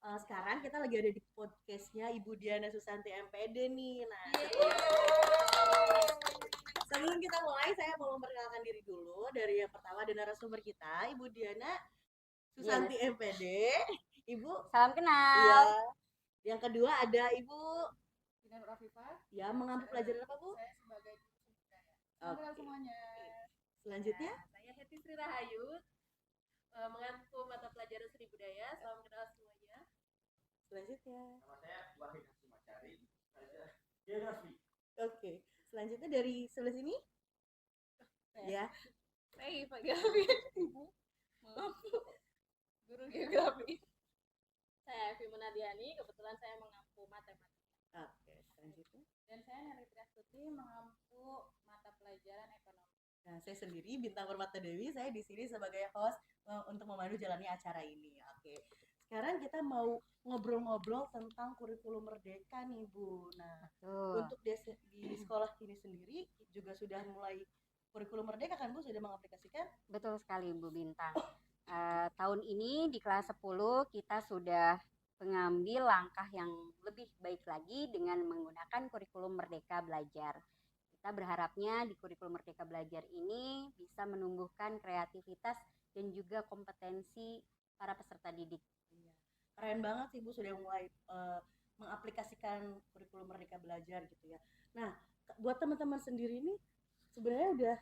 Sekarang kita lagi ada di podcastnya Ibu Diana Susanti MPD nih. Nah, sebelum kita mulai, saya mau memperkenalkan diri dulu. Dari yang pertama ada narasumber kita, Ibu Diana Susanti Yes. MPD. Ibu, Salam iya. kenal. Yang kedua ada Ibu Dinar Afifah. ya mengampu pelajaran apa, Bu? Saya sebagai guru budaya. Salam kenal semuanya. Selanjutnya, Saya Heti Sri Rahayu, mengampu mata pelajaran Seni Budaya. Salam kenal semuanya. selanjutnya. Nama saya Wahid Hasimacari, saya geografi. Oke, selanjutnya dari sebelah sini. Ya, Saya Pak Gabi, mengampu guru geografi. Saya Evi Munadiani, kebetulan saya mengampu matematika. oke, selanjutnya. Dan saya Neri Triastuti, mengampu mata pelajaran ekonomi. Nah, saya sendiri Bintang Permata Dewi, saya di sini sebagai host untuk memandu jalannya acara ini. Oke. Sekarang kita mau ngobrol-ngobrol tentang kurikulum merdeka nih, Bu. Nah, untuk di sekolah ini sendiri juga sudah mulai kurikulum merdeka kan, Bu? Sudah mengaplikasikan? Betul sekali Bu Bintang. Tahun ini di kelas 10 kita sudah mengambil langkah yang lebih baik lagi dengan menggunakan kurikulum Merdeka Belajar. Kita berharapnya di kurikulum Merdeka Belajar ini bisa menumbuhkan kreativitas dan juga kompetensi para peserta didik. Keren banget sih, Bu, sudah mulai mengaplikasikan kurikulum Merdeka Belajar gitu ya. Nah, buat teman-teman sendiri ini sebenarnya udah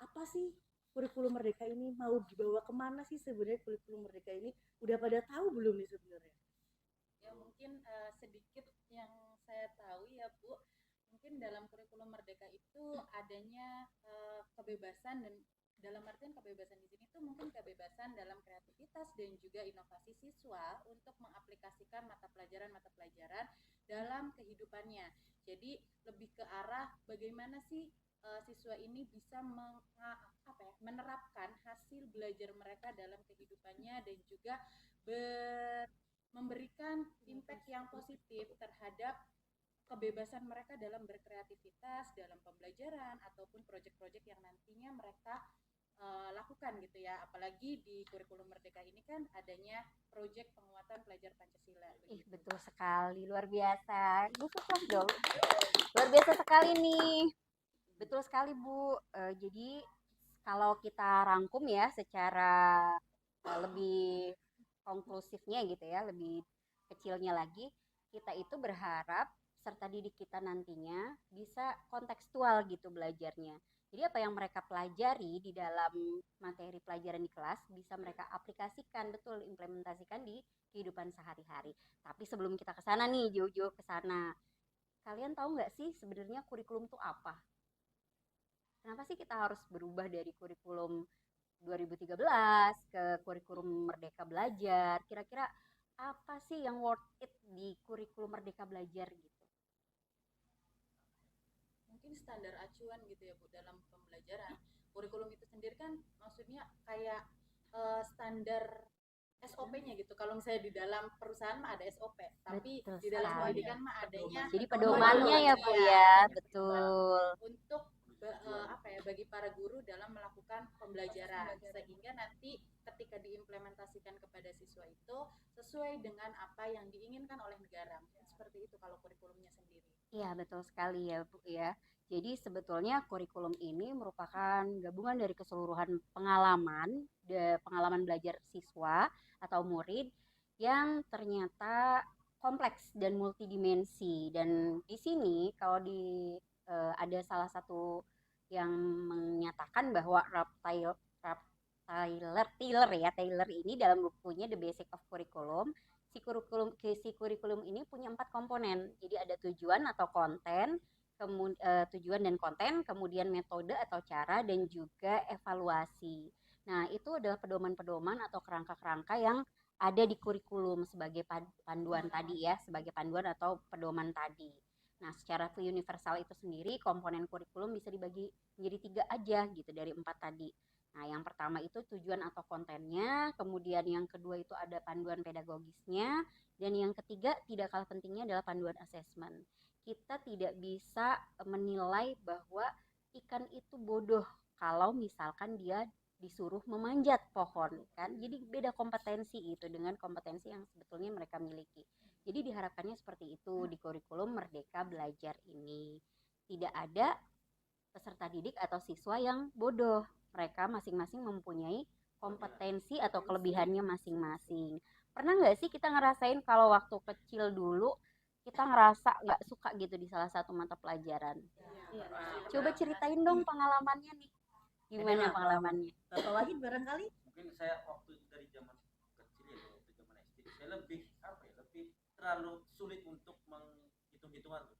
apa sih kurikulum merdeka ini, mau dibawa kemana sih sebenarnya kurikulum merdeka ini, udah pada tahu belum nih sebenarnya? Ya mungkin sedikit yang saya tahu ya Bu, mungkin dalam kurikulum merdeka itu adanya kebebasan, dan dalam artian kebebasan di sini tuh mungkin kebebasan dalam kreativitas dan juga inovasi siswa untuk mengaplikasikan mata pelajaran dalam kehidupannya. Jadi lebih ke arah bagaimana sih siswa ini bisa menerapkan hasil belajar mereka dalam kehidupannya dan juga memberikan impact yang positif terhadap kebebasan mereka dalam berkreativitas dalam pembelajaran ataupun proyek-proyek yang nantinya mereka lakukan gitu ya. Apalagi di kurikulum merdeka ini kan adanya proyek penguatan pelajar Pancasila. Betul sekali, luar biasa. Bu sukses dong. Luar biasa sekali nih. Betul sekali Bu. Jadi kalau kita rangkum ya secara lebih konklusifnya gitu ya, lebih kecilnya lagi, kita itu berharap peserta didik kita nantinya bisa kontekstual gitu belajarnya. Jadi apa yang mereka pelajari di dalam materi pelajaran di kelas bisa mereka aplikasikan, betul, implementasikan di kehidupan sehari-hari. Tapi sebelum kita ke sana nih, jauh-jauh ke sana, kalian tahu nggak sih sebenarnya kurikulum itu apa? Kenapa sih kita harus berubah dari kurikulum 2013 ke kurikulum Merdeka Belajar? Kira-kira apa sih yang worth it di kurikulum Merdeka Belajar gitu? Mungkin standar acuan gitu ya Bu dalam pembelajaran. Kurikulum itu sendiri kan maksudnya kayak standar SOP-nya gitu. Kalau misalnya di dalam perusahaan mah ada SOP, tapi Betul di dalam sekali. pendidikan mah adanya Jadi pedomannya ya Bu ya, betul. untuk bagi para guru dalam melakukan pembelajaran, sehingga nanti ketika diimplementasikan kepada siswa itu sesuai dengan apa yang diinginkan oleh negara. Seperti itu kalau kurikulumnya sendiri. Iya, betul sekali ya Bu ya. Jadi sebetulnya kurikulum ini merupakan gabungan dari keseluruhan pengalaman belajar siswa atau murid yang ternyata kompleks dan multidimensi. Dan di sini kalau ada salah satu yang menyatakan bahwa Taylor ini dalam bukunya The Basic of Curriculum, si kurikulum ini punya 4 komponen. Jadi ada tujuan atau konten, tujuan dan konten, kemudian metode atau cara, dan juga evaluasi. Nah, itu adalah pedoman-pedoman atau kerangka-kerangka yang ada di kurikulum sebagai panduan tadi ya, sebagai panduan atau pedoman tadi. Nah, secara universal itu sendiri komponen kurikulum bisa dibagi menjadi 3 aja gitu dari 4 tadi. Nah, yang pertama itu tujuan atau kontennya, kemudian yang kedua itu ada panduan pedagogisnya, dan yang ketiga tidak kalah pentingnya adalah panduan asesmen. Kita tidak bisa menilai bahwa ikan itu bodoh kalau misalkan dia disuruh memanjat pohon kan. Jadi beda kompetensi itu dengan kompetensi yang sebetulnya mereka miliki. Jadi diharapkannya seperti itu di kurikulum Merdeka Belajar ini. Tidak ada peserta didik atau siswa yang bodoh. Mereka masing-masing mempunyai kompetensi atau kelebihannya masing-masing. Pernah nggak sih kita ngerasain kalau waktu kecil dulu kita ngerasa nggak suka gitu di salah satu mata pelajaran? Coba ceritain dong pengalamannya nih. Gimana pengalamannya? Bapak Wahid barangkali? Mungkin saya waktu dari zaman kecil ya, waktu zaman SD, saya lebih apa ya, lebih terlalu sulit untuk menghitung-hitungan tuh.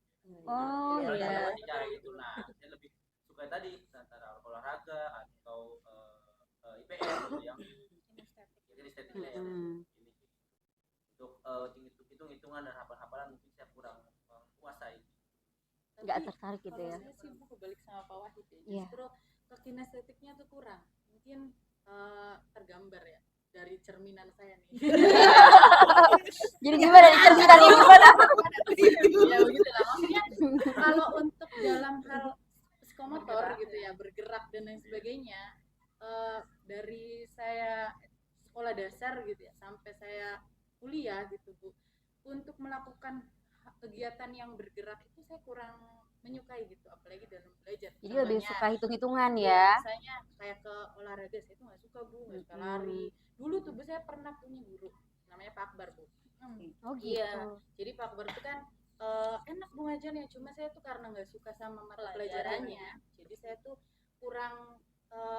Oh, Kalau iya. matematika gitu. Nah, saya lebih suka tadi antara olahraga atau IPS gitu yang jadi estetiknya ya. Mm-mm. Ini untuk hitung-hitungan dan hafal-hafalan mungkin saya kurang menguasai. Nggak Tapi tertarik gitu kalau ya? saya sih Bu kebalik sama Pak Wahid ya. Iya. Justru ke kinestetiknya tuh kurang. Mungkin tergambar ya dari cerminan saya nih. Jadi gimana nih cermitannya gimana? Ya begitu lah. Maksudnya kalau untuk dalam hal psikomotor gitu ya, bergerak dan lain sebagainya, dari saya sekolah dasar gitu ya sampai saya kuliah gitu Bu, untuk melakukan kegiatan yang bergerak itu saya kurang menyukai gitu, apalagi dalam belajar. Jadi lebih Contohnya, suka hitung-hitungan iya, ya? misalnya kayak ke olahraga saya tuh nggak suka Bu, nggak suka lari. Dulu tuh Bu saya pernah punya guru namanya Pak Akbar Bu. Oh gitu. Iya, jadi Pak Akbar itu kan enak Bu ngajarnya, cuma saya tuh karena nggak suka sama mata pelajarannya, jadi saya tuh kurang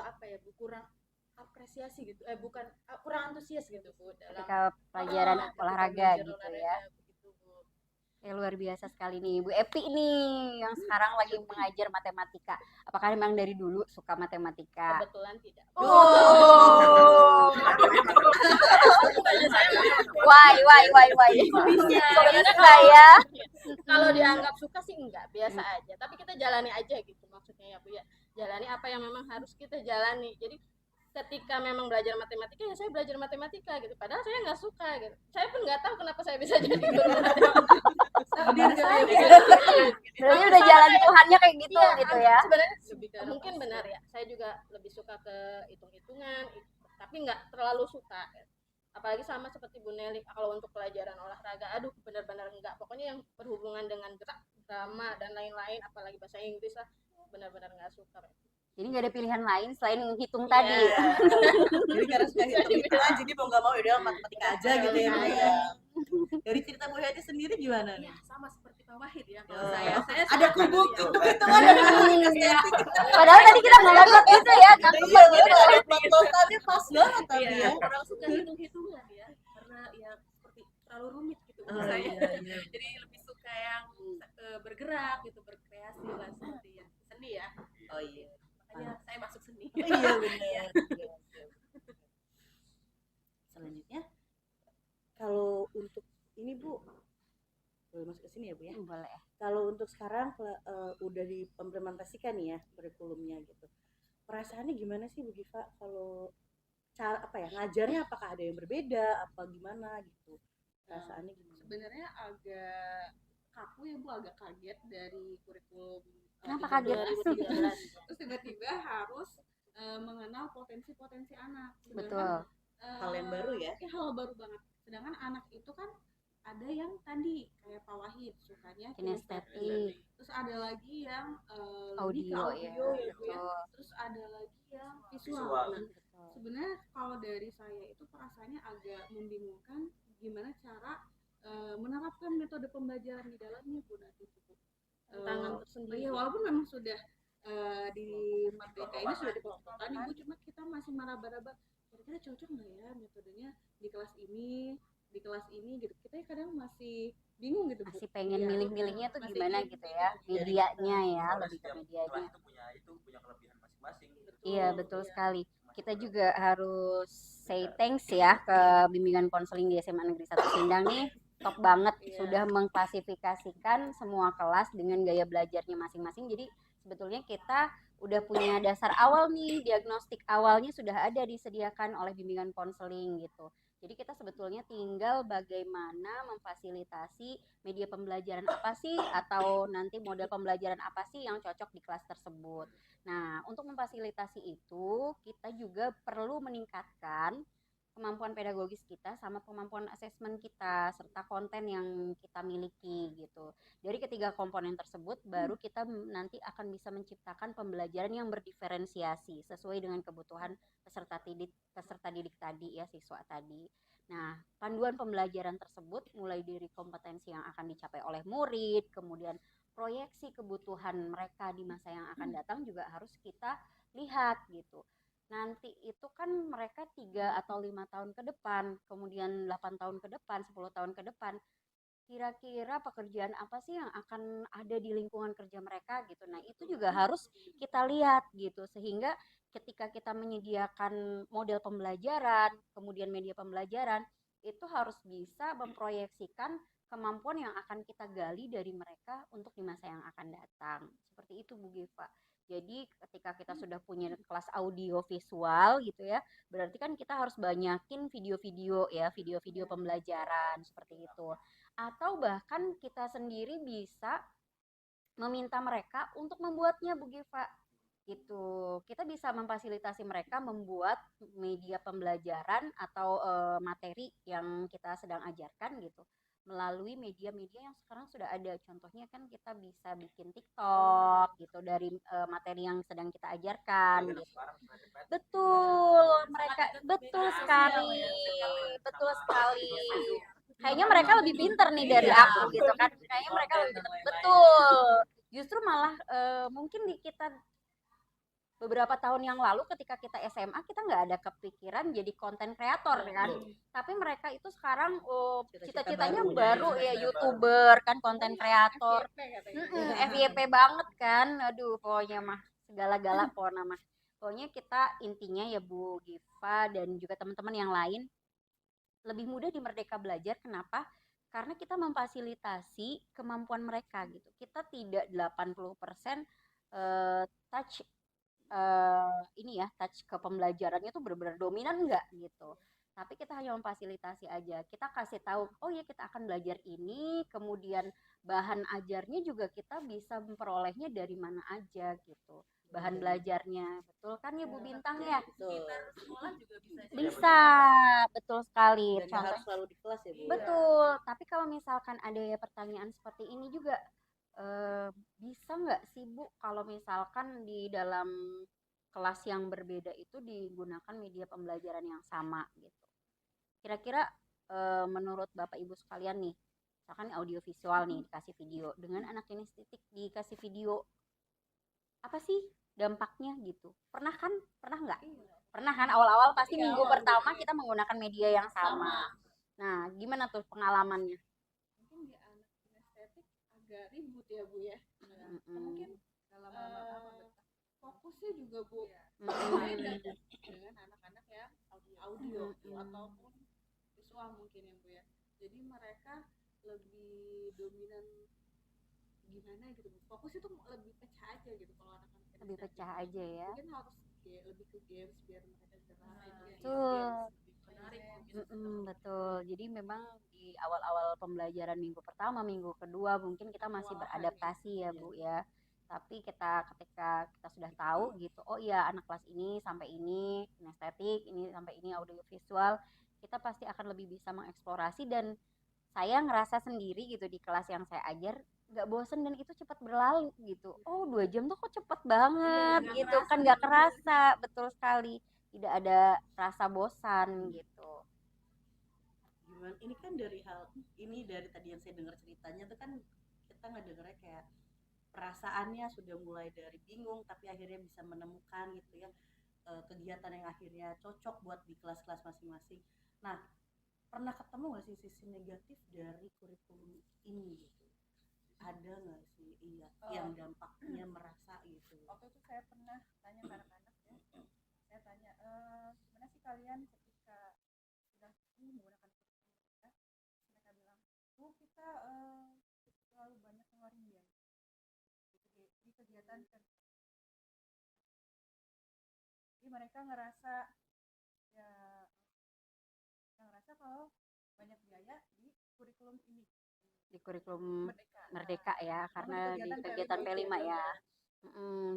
apa ya Bu, kurang apresiasi gitu, bukan kurang antusias gitu Bu dalam Ketika pelajaran ketika olahraga belajar gitu olahraga, ya. begitu Bu. Ya luar biasa sekali nih Bu Epi nih yang sekarang lagi mengajar matematika. Apakah memang dari dulu suka matematika? Kebetulan tidak. Oh. Why? Kok bisa ya? Kalau dianggap suka sih enggak, biasa aja. Tapi kita jalani aja gitu maksudnya ya Bu ya. Jalani apa yang memang harus kita jalani. Jadi ketika memang belajar matematika ya saya belajar matematika gitu. Padahal saya nggak suka gitu. Saya pun nggak tahu kenapa saya bisa jadi guru matematika. Berarti udah jalan Tuhannya kayak gitu Iya, gitu ya? sebenarnya mungkin benar ya. Saya juga lebih suka ke hitung-hitungan, tapi nggak terlalu suka. Apalagi sama seperti Bu Nelly, kalau untuk pelajaran olahraga, aduh benar-benar enggak. Pokoknya yang berhubungan dengan gerak, drama dan lain-lain, apalagi bahasa Inggris lah, benar-benar nggak suka. Jadi nggak ada pilihan lain selain menghitung tadi. Jadi karena suka hitung-hitungan jadi mau nggak mau udah matematika aja gitu ya Bu ya. Dari cerita Bu Heti sendiri gimana nih? Ya, sama seperti Pak Wahid ya. Oh. Kalau saya Ada suka kubu ya. hitung-hitungan dan kubu estetik. Padahal tadi kita ngeliat itu ya, kan? Iya, bener ada plot-plotannya pas banget tapi Iya, ya. kurang suka hitung-hitungan ya, karena ya seperti terlalu rumit gitu Oh, menurut saya. iya. Jadi lebih suka yang bergerak gitu, berkreasi lah seperti ya seni ya. Oh iya. Makanya saya masuk seni. Iya benar. Selanjutnya kalau untuk ini Bu boleh masuk ke sini ya Bu ya. Boleh. Kalau untuk sekarang udah diimplementasikan nih ya kurikulumnya gitu. Perasaannya gimana sih Bu Giva kalau cara apa ya ngajarnya apakah ada yang berbeda apa gimana gitu? Perasaannya gimana? Sebenarnya agak kaku ya Bu, agak kaget dari kurikulum Kenapa 13 kaget? 2013. Terus tiba-tiba harus mengenal potensi-potensi anak. Betul. Hal yang baru ya? Iya, hal baru banget. Sedangkan anak itu kan ada yang tadi kayak Pak Wahid sukanya Kinestetik, terus ada lagi yang lebih ke audio ya. audio ya Bu ya. Betul. Terus ada lagi yang Visual. visual. Nah, Betul. sebenarnya kalau dari saya itu perasaannya agak membingungkan gimana cara menerapkan metode pembelajaran di dalamnya Bu nanti Bu. Tantangan tersendiri. Iya, walaupun memang sudah di Merdeka ini sudah dikelompokkan Ibu, cuma kita masih meraba-raba kira-kira cocok nggak ya metodenya di kelas ini gitu. Kita kadang masih bingung gitu Bu. Masih pengen Iya, milih-milihnya tuh masih gimana bingung. gitu ya, medianya ya, Soalnya lebih ke setiap medianya. kelas itu punya kelebihan masing-masing. Iya, betul Iya. sekali. Kita juga harus say thanks ya ke bimbingan konseling di SMA Negeri 1 Sindang nih. Top banget Iya. sudah mengklasifikasikan semua kelas dengan gaya belajarnya masing-masing. Jadi sebetulnya kita udah punya dasar awal nih, diagnostik awalnya sudah ada disediakan oleh bimbingan konseling gitu. Jadi kita sebetulnya tinggal bagaimana memfasilitasi media pembelajaran apa sih atau nanti model pembelajaran apa sih yang cocok di kelas tersebut. Nah, untuk memfasilitasi itu kita juga perlu meningkatkan kemampuan pedagogis kita sama kemampuan asesmen kita serta konten yang kita miliki gitu. Dari ketiga komponen tersebut baru kita nanti akan bisa menciptakan pembelajaran yang berdiferensiasi sesuai dengan kebutuhan peserta didik tadi ya, siswa tadi. Nah, panduan pembelajaran tersebut mulai dari kompetensi yang akan dicapai oleh murid, kemudian proyeksi kebutuhan mereka di masa yang akan datang juga harus kita lihat gitu. Nanti itu kan mereka 3 atau 5 tahun ke depan, kemudian 8 tahun ke depan, 10 tahun ke depan. Kira-kira pekerjaan apa sih yang akan ada di lingkungan kerja mereka gitu. Nah, itu juga harus kita lihat gitu. Sehingga ketika kita menyediakan model pembelajaran, kemudian media pembelajaran, itu harus bisa memproyeksikan kemampuan yang akan kita gali dari mereka untuk di masa yang akan datang. Seperti itu Bu Giva. Jadi ketika kita sudah punya kelas audio visual gitu ya, berarti kan kita harus banyakin video-video ya, video-video pembelajaran seperti itu. Atau bahkan kita sendiri bisa meminta mereka untuk membuatnya Bu Giva. Gitu. Kita bisa memfasilitasi mereka membuat media pembelajaran atau materi yang kita sedang ajarkan gitu melalui media-media yang sekarang sudah ada. Contohnya kan kita bisa bikin TikTok gitu dari materi yang sedang kita ajarkan Apalagi anak gitu. sekarang sudah cepet. Betul, mereka dekat betul media sekali. sosial ya. Betul sekali. Sosmed. Kayaknya mereka lebih pinter nih dari Iya. aku gitu kan. Kayaknya mereka lebih pinter. Betul. Justru malah mungkin di kita beberapa tahun yang lalu ketika kita SMA kita nggak ada kepikiran jadi konten kreator kan, tapi mereka itu sekarang cita-citanya baru ya, YouTuber kan, konten kreator. FYP banget kan, aduh pokoknya mah segala-gala pokoknya mah. Pokoknya kita intinya ya Bu Giva dan juga teman-teman yang lain lebih mudah di Merdeka Belajar. Kenapa? Karena kita memfasilitasi kemampuan mereka gitu. Kita tidak 80% touch ini ya, touch ke pembelajarannya tuh benar-benar dominan enggak gitu. Tapi kita hanya memfasilitasi aja. Kita kasih tahu, oh ya kita akan belajar ini, kemudian bahan ajarnya juga kita bisa memperolehnya dari mana aja gitu. Bahan belajarnya. Betul kan ya Bu Bintang ya? Sekitar sekolah juga bisa. Bisa, betul sekali. Dan nggak harus selalu di kelas ya Bu. Betul. Tapi kalau misalkan ada ya pertanyaan seperti ini juga bisa nggak sih Bu kalau misalkan di dalam kelas yang berbeda itu digunakan media pembelajaran yang sama gitu. Kira-kira menurut Bapak Ibu sekalian nih, misalkan audio visual nih dikasih video, dengan anak kinestetik dikasih video, apa sih dampaknya gitu? Pernah kan? Pernah nggak? Pernah kan? Awal-awal pasti minggu pertama kita menggunakan media yang sama. Nah, gimana tuh pengalamannya? Mungkin di anak kinestetik agak ribut ya Bu ya. Mungkin fokusnya juga Bu lain dengan anak-anak yang audio ataupun visual mungkin ya Bu ya. Jadi mereka lebih dominan gimana gitu Bu. Fokus itu lebih pecah aja gitu kalau anak-anak Lebih pecah aja ya. mungkin harus lebih ke games biar mereka gerak Betul. menarik Betul. Jadi memang di awal-awal pembelajaran minggu pertama, minggu kedua mungkin kita masih beradaptasi ya Bu ya. Tapi ketika kita sudah tahu gitu, oh iya anak kelas ini sampai ini kinestetik, ini sampai ini audiovisual, kita pasti akan lebih bisa mengeksplorasi. Dan saya ngerasa sendiri gitu di kelas yang saya ajar nggak bosen dan itu cepat berlalu gitu. Oh 2 jam tuh kok cepet banget gitu kan, nggak kerasa. Betul sekali, tidak ada rasa bosan gitu. Gimana? Ini kan dari tadi yang saya dengar ceritanya tuh kan kita ngedengarnya kayak perasaannya sudah mulai dari bingung tapi akhirnya bisa menemukan gitu ya kegiatan yang akhirnya cocok buat di kelas-kelas masing-masing. Nah, pernah ketemu nggak sih sisi negatif dari kurikulum ini gitu? Ada nggak sih yang dampaknya merasa gitu? Waktu itu saya pernah tanya ke anak-anak ya, saya tanya gimana sih kalian ketika sudah menggunakan kurikulum mereka bilang, Bu kita terlalu banyak ngeluarin biaya di kegiatan kan. Jadi mereka ngerasa ya kalau banyak biaya di kurikulum ini Di kurikulum Merdeka. Merdeka ya, karena di kegiatan P5 P5 ya.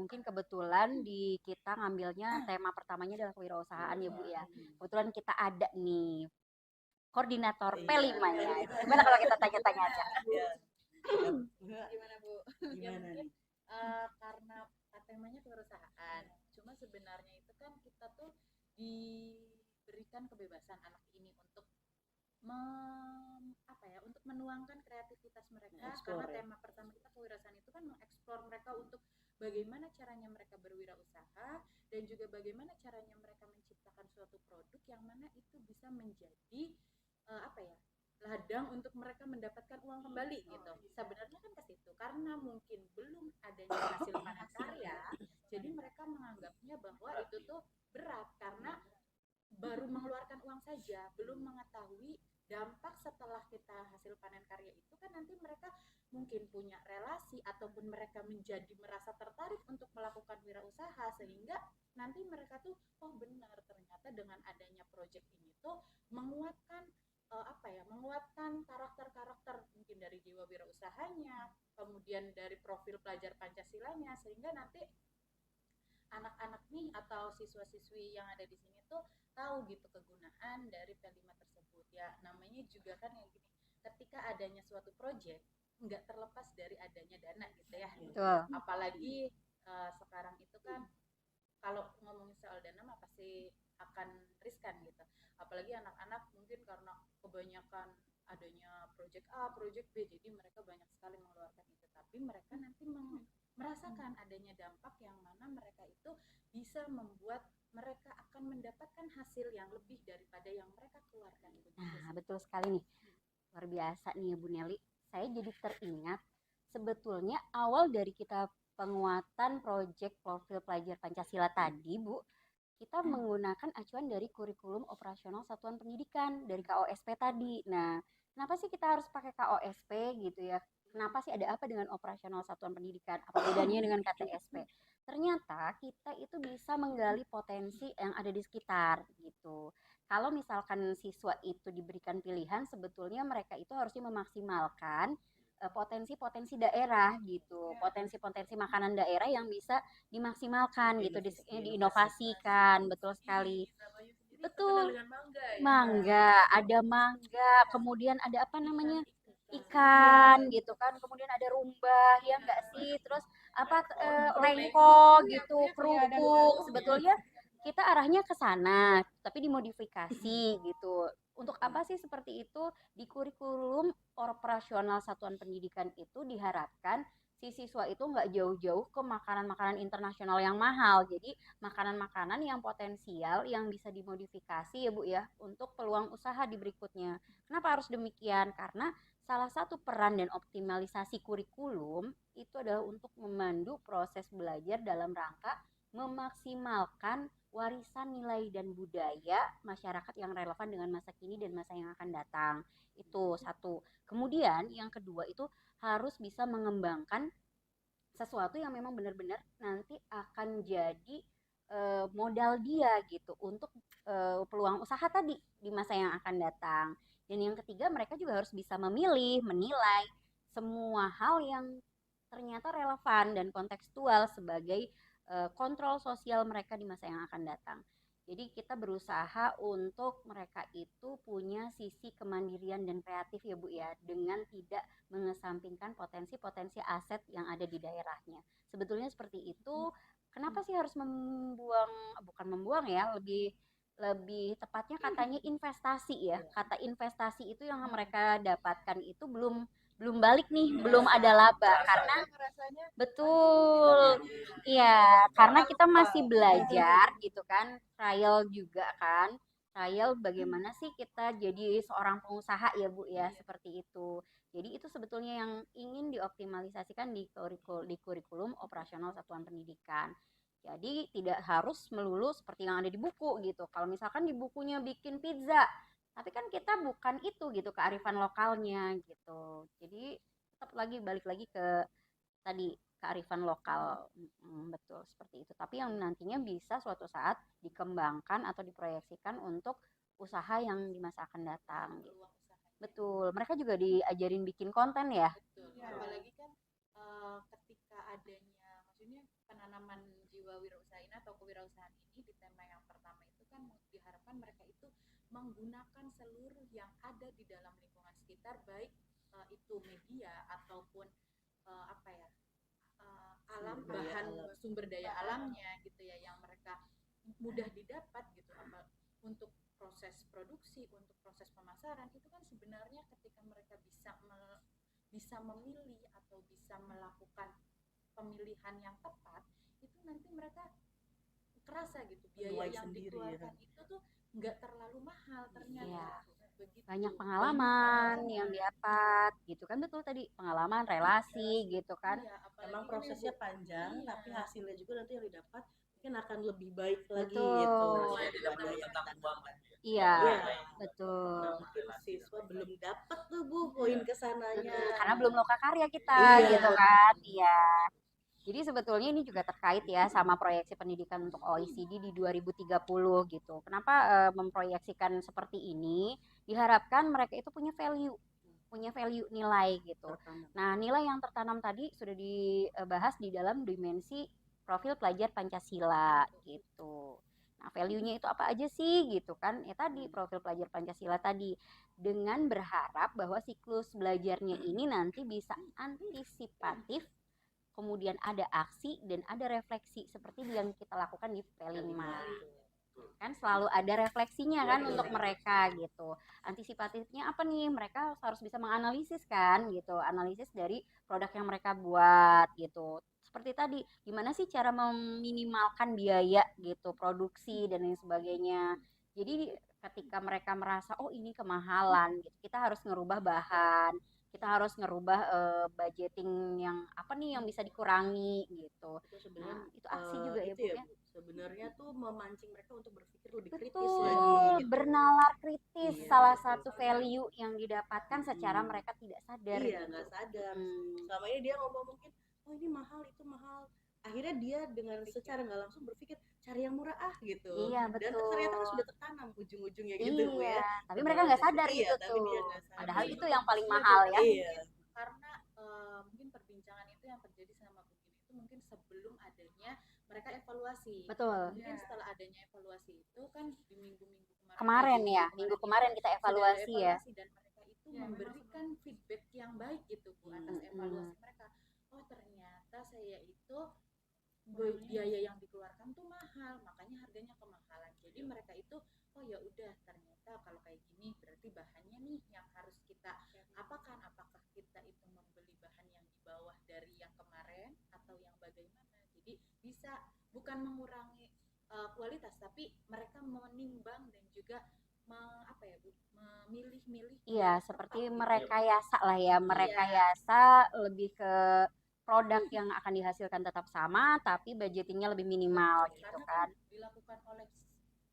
Mungkin kebetulan di kita ngambilnya tema pertamanya adalah kewirausahaan ya Bu ya. Kebetulan kita ada nih koordinator P5 ya. Gimana kalau kita tanya-tanya aja? Iya. Gimana Bu? Gimana nih? Karena temanya kewirausahaan, cuma sebenarnya itu kan kita tuh diberikan kebebasan anak ini untuk untuk menuangkan kreativitas mereka, Mengeksplor, karena ya. tema pertama kita kewirausahaan itu kan mengeksplor mereka untuk bagaimana caranya mereka berwirausaha dan juga bagaimana caranya mereka menciptakan suatu produk yang mana itu bisa menjadi ladang untuk mereka mendapatkan uang kembali gitu. Sebenarnya kan ke situ, karena mungkin belum adanya hasil panen karya, jadi mereka menganggapnya bahwa itu tuh berat karena baru mengeluarkan uang saja, belum mengetahui dampak setelah kita hasil panen karya itu kan nanti mereka mungkin punya relasi ataupun mereka menjadi merasa tertarik untuk melakukan wirausaha, sehingga nanti mereka tuh benar ternyata dengan adanya proyek ini tuh menguatkan menguatkan karakter-karakter mungkin dari jiwa wirausahanya, kemudian dari profil pelajar Pancasilanya, sehingga nanti anak-anak nih atau siswa-siswi yang ada di sini tuh tahu gitu kegunaan dari P5 tersebut. Ya namanya juga kan yang gini, ketika adanya suatu proyek nggak terlepas dari adanya dana gitu ya. Betul. Apalagi sekarang itu kan kalau ngomongin soal dana mah pasti akan riskan gitu. Apalagi anak-anak mungkin karena kebanyakan adanya proyek A, proyek B, jadi mereka banyak sekali mengeluarkan itu. Tapi mereka nanti merasakan adanya dampak yang mana mereka itu bisa membuat mereka akan mendapatkan hasil yang lebih daripada yang mereka keluarkan. Nah, betul sekali nih. Luar biasa nih ya Bu Nelly. Saya jadi teringat sebetulnya awal dari kita penguatan proyek profil pelajar Pancasila tadi, Bu, kita menggunakan acuan dari kurikulum operasional satuan pendidikan dari KOSP tadi. Nah, kenapa sih kita harus pakai KOSP gitu ya? Kenapa sih, ada apa dengan operasional satuan pendidikan? Apa bedanya dengan KTSP? Ternyata kita itu bisa menggali potensi yang ada di sekitar gitu. Kalau misalkan siswa itu diberikan pilihan, sebetulnya mereka itu harusnya memaksimalkan potensi-potensi daerah gitu, potensi-potensi makanan daerah yang bisa dimaksimalkan gitu, diinovasikan. Betul sekali. Betul. Mangga, ada mangga, kemudian ada apa namanya, ikan gitu kan, kemudian ada rumbah ya enggak sih, terus lengko gitu, kerupuk. Sebetulnya kita arahnya ke sana, tapi dimodifikasi gitu. Untuk apa sih seperti itu? Di kurikulum operasional satuan pendidikan itu diharapkan si siswa itu nggak jauh-jauh ke makanan-makanan internasional yang mahal. Jadi makanan-makanan yang potensial yang bisa dimodifikasi ya Bu ya untuk peluang usaha di berikutnya. Kenapa harus demikian? Karena salah satu peran dan optimalisasi kurikulum itu adalah untuk memandu proses belajar dalam rangka memaksimalkan warisan nilai dan budaya masyarakat yang relevan dengan masa kini dan masa yang akan datang. Itu satu. Kemudian yang kedua itu harus bisa mengembangkan sesuatu yang memang benar-benar nanti akan jadi modal dia gitu untuk peluang usaha tadi di masa yang akan datang. Dan yang ketiga, mereka juga harus bisa memilih, menilai semua hal yang ternyata relevan dan kontekstual sebagai kontrol sosial mereka di masa yang akan datang. Jadi kita berusaha untuk mereka itu punya sisi kemandirian dan kreatif ya Bu ya, dengan tidak mengesampingkan potensi-potensi aset yang ada di daerahnya. Sebetulnya seperti itu. Kenapa sih harus bukan membuang ya, lebih tepatnya katanya investasi ya. Kata investasi itu yang mereka dapatkan itu belum balik nih, belum ada laba karena betul. Iya, karena kita masih belajar gitu kan, trial juga kan. Trial bagaimana sih kita jadi seorang pengusaha ya Bu ya, seperti itu. Jadi itu sebetulnya yang ingin dioptimalisasikan di kurikulum operasional satuan pendidikan. Jadi tidak harus melulu seperti yang ada di buku gitu. Kalau misalkan di bukunya bikin pizza, tapi kan kita bukan itu gitu, kearifan lokalnya gitu. Jadi tetap balik lagi ke tadi, kearifan lokal. Betul seperti itu. Tapi yang nantinya bisa suatu saat dikembangkan atau diproyeksikan untuk usaha yang di masa akan datang gitu. peluang usahanya. Betul, mereka juga diajarin bikin konten ya. Betul. Iya. Apalagi kan ketika adanya maksudnya penanaman jiwa wirausaha ini atau kewirausahaan ini di tema yang pertama itu kan diharapkan mereka itu menggunakan seluruh yang ada di dalam lingkungan sekitar, baik itu media ataupun apa ya alam Sumber daya bahan alam. sumber daya alamnya gitu ya, yang mereka mudah didapat gitu. Untuk proses produksi, untuk proses pemasaran itu kan sebenarnya ketika mereka bisa memilih atau bisa melakukan pemilihan yang tepat, itu nanti mereka kerasa gitu biaya Menuai yang sendiri, dikeluarkan itu tuh nggak terlalu mahal ternyata. Begitu. Banyak pengalaman yang didapat gitu kan, betul tadi pengalaman, relasi gitu kan. Iya, apalagi Emang ini, prosesnya Bu. panjang, Iya. tapi hasilnya juga nanti yang didapat mungkin akan lebih baik lagi Betul. gitu. Saya tidak perlu tentang uang kan. Iya, Iya. betul. Nah, mungkin siswa belum dapat tuh Bu poin kesananya. Karena belum lokakarya kita Iya. gitu kan. Iya. Jadi sebetulnya ini juga terkait ya sama proyeksi pendidikan untuk OECD di 2030 gitu. Kenapa memproyeksikan seperti ini? Diharapkan mereka itu punya value nilai gitu. Pertama. Nah, nilai yang tertanam tadi sudah dibahas di dalam dimensi profil pelajar Pancasila gitu. Nah, value-nya itu apa aja sih gitu kan? Ya tadi profil pelajar Pancasila tadi, dengan berharap bahwa siklus belajarnya ini nanti bisa antisipatif, kemudian ada aksi dan ada refleksi seperti yang kita lakukan di P5. Kan selalu ada refleksinya kan untuk mereka gitu. Antisipatifnya apa nih? Mereka harus bisa menganalisis kan gitu, analisis dari produk yang mereka buat gitu. Seperti tadi, gimana sih cara meminimalkan biaya gitu, produksi dan lain sebagainya. Jadi ketika mereka merasa oh ini kemahalan gitu, kita harus ngerubah bahan, kita harus ngerubah budgeting yang apa nih yang bisa dikurangi gitu. Itu sebenarnya Nah, itu aksi juga ya, itu Bu ya, ya. Bu. Sebenarnya tuh memancing mereka untuk berpikir lebih kritis Betul, lagi gitu. bernalar kritis Iya, salah betul satu sekali. value yang didapatkan secara Hmm. mereka tidak sadar Iya, gitu. nggak sadar. Hmm, Selama ini dia ngomong mungkin, oh ini mahal, itu mahal. Akhirnya dia dengan secara nggak langsung berpikir cari yang murah gitu. iya Dan ternyata kan betul. sudah tertanam ujung-ujungnya gitu Bu ya. Iya, tapi Pada mereka nggak sadar iya, itu tapi dia tuh. nggak sadar. Padahal Tapi itu yang paling bagusnya mahal juga ya. Iya. karena mungkin perbincangan itu yang terjadi sama Bu Gini itu mungkin sebelum adanya mereka evaluasi. Betul. Mungkin setelah adanya evaluasi itu kan di minggu-minggu Kemarin minggu ya, kemarin minggu itu kemarin kita sudah ada evaluasi ya. evaluasi dan mereka itu memberikan feedback yang baik gitu Bu atas evaluasi mereka. Oh ternyata saya itu biaya yang dikeluarkan tuh mahal, makanya harganya kemahalan. Jadi mereka itu oh ya udah ternyata kalau kayak gini berarti bahannya nih yang harus kita apakan, apakah kita itu membeli bahan yang di bawah dari yang kemarin atau yang bagaimana. Jadi bisa bukan mengurangi kualitas tapi mereka menimbang dan juga apa ya Bu, memilih-milih Iya, yang seperti tepat gitu. merekayasa lah ya, merekayasa lebih ke produk yang akan dihasilkan tetap sama, tapi budgetingnya lebih minimal Betul, gitu karena kan. dilakukan oleh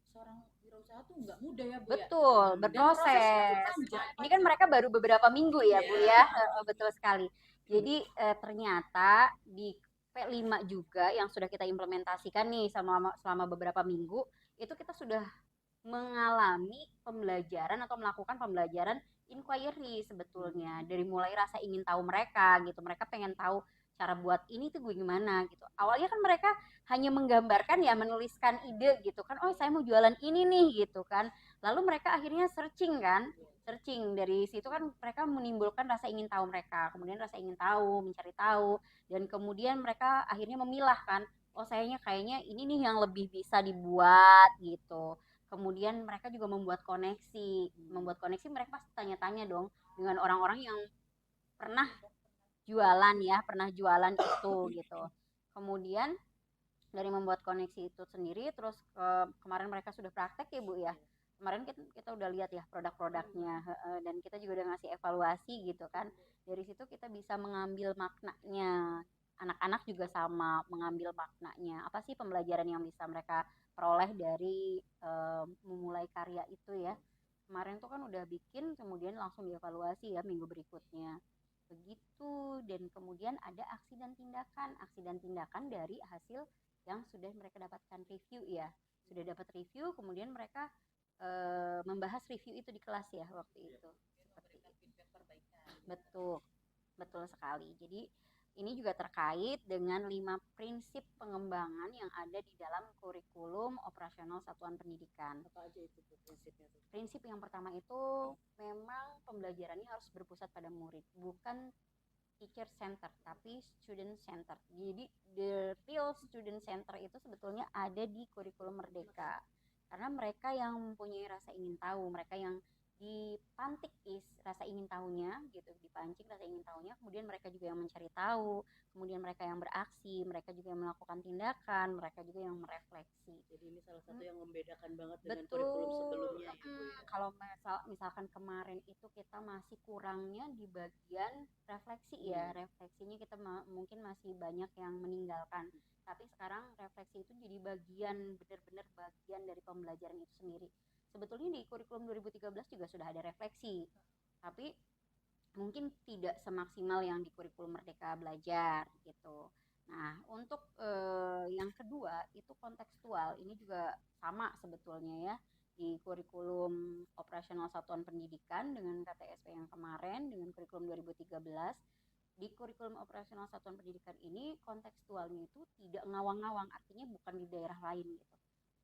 seorang wirausaha tuh nggak mudah ya Bu ya. Betul, Dan berproses. prosesnya panjang. Ini kan mereka baru beberapa minggu ya, Bu ya. Betul sekali. Jadi ternyata di P5 juga yang sudah kita implementasikan nih selama beberapa minggu, itu kita sudah mengalami pembelajaran atau melakukan pembelajaran inquiry sebetulnya. Dari mulai rasa ingin tahu mereka gitu. Mereka pengen tahu cara buat ini tuh gue gimana gitu. Awalnya kan mereka hanya menggambarkan ya, menuliskan ide gitu kan. Oh, saya mau jualan ini nih gitu kan. Lalu mereka akhirnya searching kan. Searching dari situ kan mereka menimbulkan rasa ingin tahu mereka. Kemudian rasa ingin tahu, mencari tahu, dan kemudian mereka akhirnya memilah kan. Oh, kayaknya ini nih yang lebih bisa dibuat gitu. Kemudian mereka juga membuat koneksi. Membuat koneksi mereka pasti tanya-tanya dong dengan orang-orang yang pernah jualan ya, pernah jualan itu gitu. Kemudian dari membuat koneksi itu sendiri, terus kemarin mereka sudah praktek ya Bu ya. Kemarin kita udah lihat ya produk-produknya, dan kita juga udah ngasih evaluasi gitu kan. Dari situ kita bisa mengambil maknanya. Anak-anak juga sama mengambil maknanya. Apa sih pembelajaran yang bisa mereka peroleh dari memulai karya itu ya. Kemarin tuh kan udah bikin, kemudian langsung dievaluasi ya minggu berikutnya. Begitu, dan kemudian ada aksi dan tindakan dari hasil yang sudah mereka dapatkan review ya. Sudah dapat review, kemudian mereka membahas review itu di kelas ya waktu itu. Seperti itu. feedback perbaikan. Betul, betul sekali. Jadi ini juga terkait dengan 5 prinsip pengembangan yang ada di dalam kurikulum operasional satuan pendidikan. Apa aja itu Bu, prinsipnya tuh? Prinsip yang pertama itu memang pembelajarannya harus berpusat pada murid, bukan teacher center, tapi student center. Jadi the real student center itu sebetulnya ada di kurikulum Merdeka. Karena mereka yang mempunyai rasa ingin tahu, mereka yang dipantik rasa ingin tahunya gitu, dipancing rasa ingin tahunya, kemudian mereka juga yang mencari tahu, kemudian mereka yang beraksi, mereka juga yang melakukan tindakan, mereka juga yang merefleksi. Jadi ini salah satu yang membedakan banget dengan kurikulum Betul. sebelumnya ya Bu ya. Kalau misalkan kemarin itu kita masih kurangnya di bagian refleksi ya, refleksinya kita mungkin masih banyak yang meninggalkan. Tapi sekarang refleksi itu jadi bagian, benar-benar bagian dari pembelajaran itu sendiri. Sebetulnya di kurikulum 2013 juga sudah ada refleksi, tapi mungkin tidak semaksimal yang di kurikulum Merdeka Belajar gitu. Nah, untuk yang kedua itu kontekstual. Ini juga sama sebetulnya ya di kurikulum operasional satuan pendidikan dengan KTSP yang kemarin dengan kurikulum 2013. Di kurikulum operasional satuan pendidikan ini kontekstualnya itu tidak ngawang-ngawang, artinya bukan di daerah lain gitu,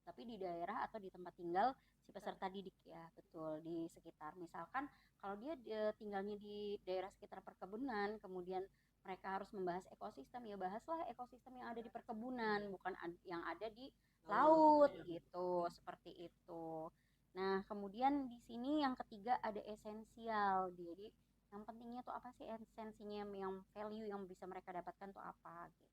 tapi di daerah atau di tempat tinggal si peserta didik ya, betul, di sekitar. Misalkan kalau dia tinggalnya di daerah sekitar perkebunan, kemudian mereka harus membahas ekosistem, ya bahaslah ekosistem yang ada di perkebunan, bukan yang ada di laut gitu, seperti itu. Nah, kemudian di sini yang ketiga ada esensial. Jadi yang pentingnya tuh apa sih esensinya, yang value yang bisa mereka dapatkan tuh apa gitu.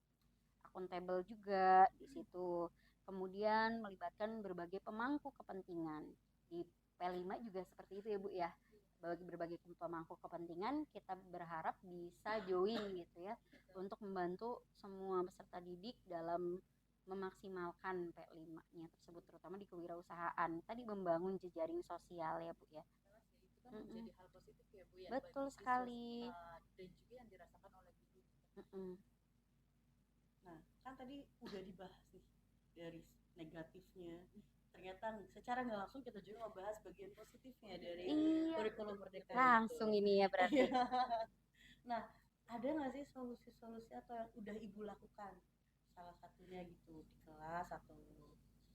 Akuntabel juga di situ. Kemudian melibatkan berbagai pemangku kepentingan. Di P5 juga seperti itu ya Bu ya. Bagi berbagai pemangku kepentingan kita berharap bisa join gitu ya untuk membantu semua peserta didik dalam memaksimalkan P5-nya tersebut, terutama di kewirausahaan. Tadi membangun jejaring sosial ya Bu ya. Itu kan menjadi hal positif ya Bu ya. Betul bagi sekali. siswa, dan juga yang dirasakan oleh guru. Nah, kan tadi udah dibahas nih dari negatifnya. Ternyata secara nggak langsung kita juga ngebahas bagian positifnya dari kurikulum Merdeka itu. Langsung ini ya berarti. Nah, ada nggak sih solusi-solusi atau yang udah Ibu lakukan? Salah satunya gitu di kelas atau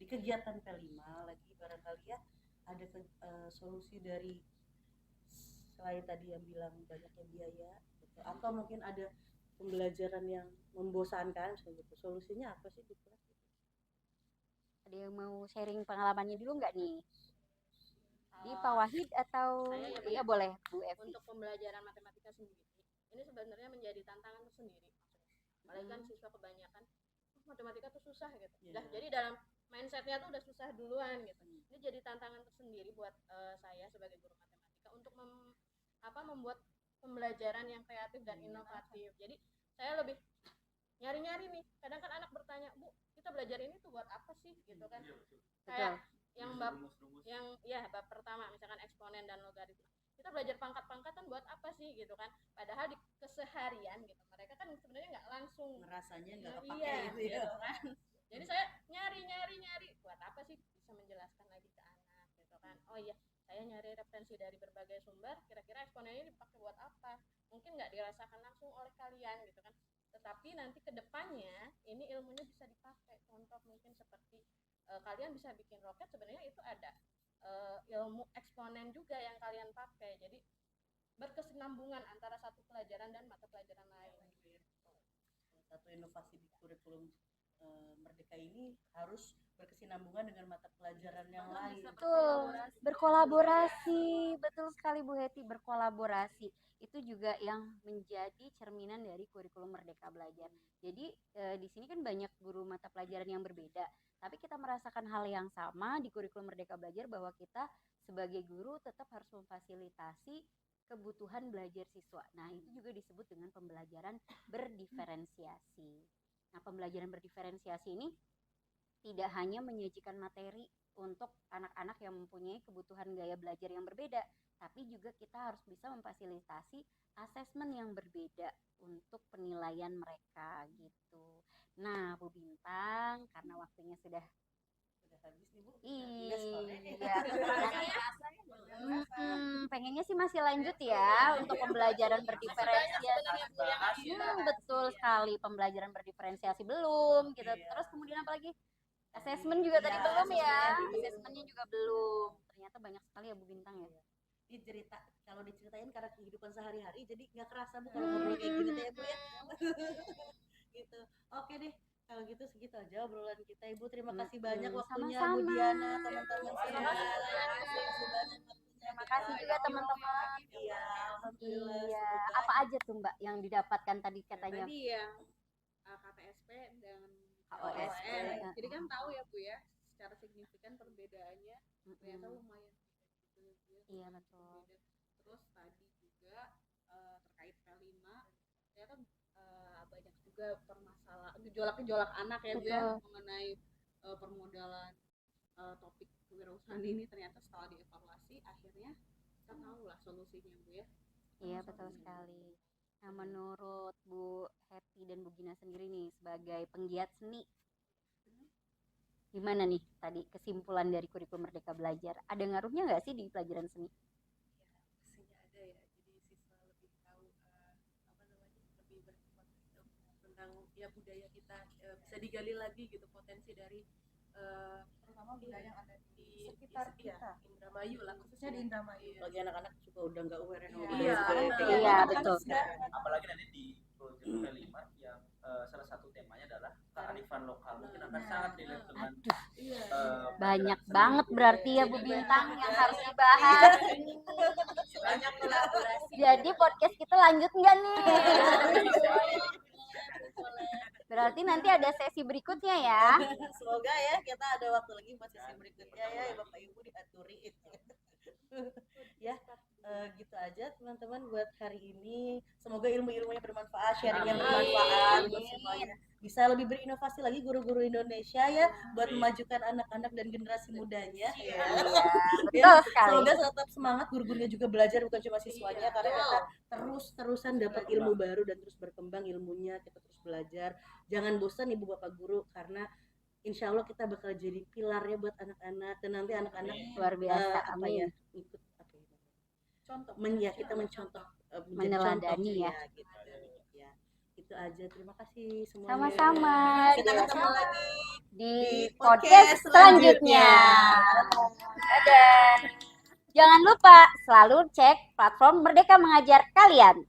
di kegiatan P5 lagi barangkali ya ada solusi dari selain tadi yang bilang banyaknya biaya gitu, atau mungkin ada pembelajaran yang membosankan gitu. Solusinya apa sih di kelas? Ada yang mau sharing pengalamannya dulu nggak nih? Di Pak Wahid atau Saya ya, Bu, ya boleh Bu Evi. untuk pembelajaran matematika sendiri ini sebenarnya menjadi tantangan tersendiri maksudnya. Apalagi kan siswa kebanyakan matematika tuh susah gitu. Nah, jadi dalam mindsetnya tuh udah susah duluan gitu. Ini jadi tantangan tersendiri buat saya sebagai guru matematika untuk membuat pembelajaran yang kreatif dan inovatif. Jadi saya lebih nyari-nyari nih. Kadang kan anak bertanya, Bu, kita belajar ini tuh buat apa sih gitu kan? Kayak yang bab pertama misalkan eksponen dan logaritma. Kita belajar pangkat-pangkatan buat apa sih gitu kan? Padahal di keseharian gitu mereka kan sebenarnya nggak langsung ngerasanya nggak kepake gitu ya. Gitu kan. Jadi saya nyari buat apa sih, bisa menjelaskan lagi ke anak gitu kan. Oh iya, saya nyari referensi dari berbagai sumber, kira-kira eksponen ini dipakai buat apa, mungkin nggak dirasakan langsung oleh kalian gitu kan, tetapi nanti kedepannya ini ilmunya bisa dipakai. Contoh mungkin seperti kalian bisa bikin roket, sebenarnya itu ada ilmu eksponen juga yang kalian pakai, jadi berkesinambungan antara satu pelajaran dan mata pelajaran lain. Satu inovasi di kurikulum Merdeka ini harus berkesinambungan dengan mata pelajaran yang lain. Betul, berkolaborasi, betul sekali Bu Heti, berkolaborasi. Itu juga yang menjadi cerminan dari kurikulum Merdeka Belajar. Jadi di sini kan banyak guru mata pelajaran yang berbeda, tapi kita merasakan hal yang sama di kurikulum Merdeka Belajar, bahwa kita sebagai guru tetap harus memfasilitasi kebutuhan belajar siswa. Nah, itu juga disebut dengan pembelajaran berdiferensiasi. Nah, pembelajaran berdiferensiasi ini tidak hanya menyajikan materi untuk anak-anak yang mempunyai kebutuhan gaya belajar yang berbeda, tapi juga kita harus bisa memfasilitasi asesmen yang berbeda untuk penilaian mereka gitu. Nah, Bu Bintang, karena waktunya sudah habis nih Bu. Iya, soalnya nih. Iya. Pengennya sih masih lanjut ya untuk pembelajaran berdiferensiasi. Betul sekali, pembelajaran berdiferensiasi belum gitu. Iya. Terus kemudian apa lagi? Assessment juga tadi Iya, belum ya. assessment belum. Assessmentnya juga belum. Ternyata banyak sekali ya Bu Bintang ya. Kalau diceritain karena kehidupan sehari-hari jadi nggak kerasa Bu kalau ngobrol kayak gini tuh ya Bu ya. Gitu. Oke deh. Kalau gitu segitu aja obrolan kita Ibu. Terima kasih banyak waktunya Bu Sama-sama. Diana, teman-teman semua. Terima kasih juga teman-teman. Iya, alhamdulillah. Iya, Semoga apa aja tuh Mbak yang didapatkan tadi katanya? Tadi yang KTSP dan KOSP. KOSN. Jadi kan tahu ya Bu ya, secara signifikan perbedaannya ternyata lumayan gitu ya, Bu ya. Iya betul. Beda. Terus tadi juga terkait K5 ternyata banyak juga permasalahan gejolak-gejolak anak ya Bu ya, mengenai permodalan topik kewirausahaan ini. Ternyata setelah dievaluasi akhirnya kita tahu lah solusinya Bu ya. Iya betul sekali. Nah menurut Bu Happy dan Bu Gina sendiri nih sebagai penggiat seni, gimana nih tadi kesimpulan dari kurikulum Merdeka Belajar? Ada ngaruhnya nggak sih di pelajaran seni? Pastinya ada ya, jadi siswa lebih tahu lebih berkembang tentang ya budaya kita, bisa digali lagi gitu potensi dari terutama budaya yang ada di sekitar kita, Indramayu lah, khususnya di Indramayu. bagi anak-anak juga udah nggak aware sama Iya, budaya budaya benar. kayak Iya, gitu. betul. Apalagi nanti di proyek K5 yang salah satu temanya adalah kearifan lokal, mungkin akan sangat relate dengan Banyak pelajaran banget seni. berarti ya Bu Bintang yang harus dibahas. Banyak kolaborasi. Jadi podcast kita lanjut nggak nih? Berarti nanti ada sesi berikutnya ya. Semoga ya kita ada waktu lagi buat sesi berikutnya ya Bapak Ibu diaturi itu. Ya, gitu aja teman-teman buat hari ini. Semoga ilmu-ilmunya bermanfaat, sharingnya bermanfaat buat semuanya. Bisa lebih berinovasi lagi guru-guru Indonesia ya buat memajukan anak-anak dan generasi mudanya. Ya. Betul sekali. Semoga tetap semangat guru-gurunya juga belajar bukan cuma siswanya karena kita terus-terusan dapat ilmu baru dan terus berkembang ilmunya, kita terus belajar. Jangan bosan Ibu Bapak guru karena insya Allah kita bakal jadi pilarnya buat anak-anak dan nanti anak-anak Luar biasa. apa ya Amin. ikut apa ya Contoh. kita mencontoh menjadi Meneladani contoh, ya. gitu ya. Itu aja, terima kasih semuanya. Sama-sama. Kita ketemu lagi Di podcast podcast selanjutnya. Dadah. Jangan lupa selalu cek platform Merdeka Mengajar kalian.